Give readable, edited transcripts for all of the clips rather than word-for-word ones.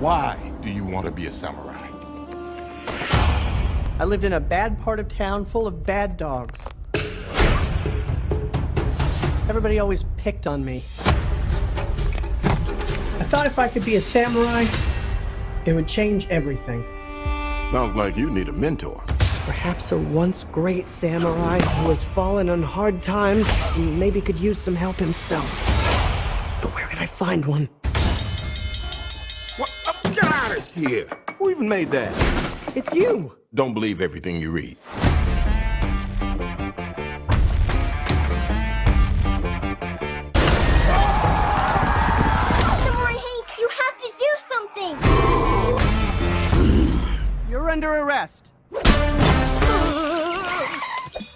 Why do you want to be a samurai? I lived in a bad part of town full of bad dogs. Everybody always picked on me. I thought if I could be a samurai, it would change everything. Sounds like you need a mentor. Perhaps a once great samurai who has fallen on hard times and maybe could use some help himself. But where could I find one? What? Get out of here! Who even made that? It's you! Don't believe everything you read. Samurai Hank, you have to do something! You're under arrest.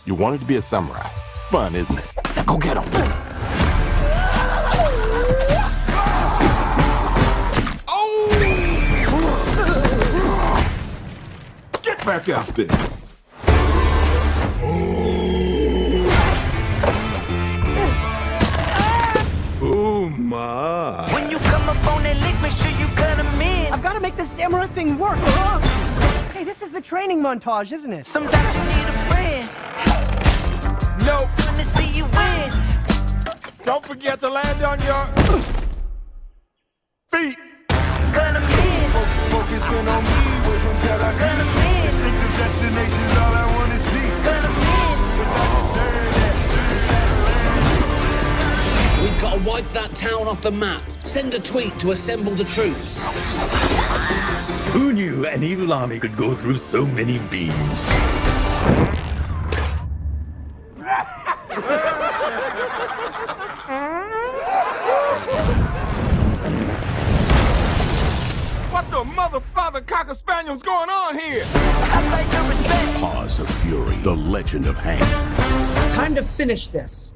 You wanted to be a samurai. Fun, isn't it? Now go get him. Oh! Get back out there. Oh my. When you come up on that lick, make sure you cut 'em in. I've got to make this samurai thing work. Hey, this is the training montage, isn't it? Sometimes you need a friend. Nope. Want to see you win. Don't forget to land on your feet. Cut 'em in. Focusing on me, wait from till I Cut 'em in. Distinctive destinations, all I wanna see. Cut 'em in. Cause I deserve that. We've got to wipe that town off the map. Send a tweet to assemble the troops. Who knew an evil army could go through so many beams? What the mother, father, cocker spaniel's going on here? I like your respect. Paws of Fury, the legend of Hank. Time to finish this.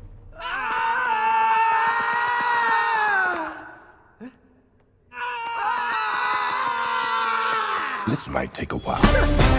This might take a while.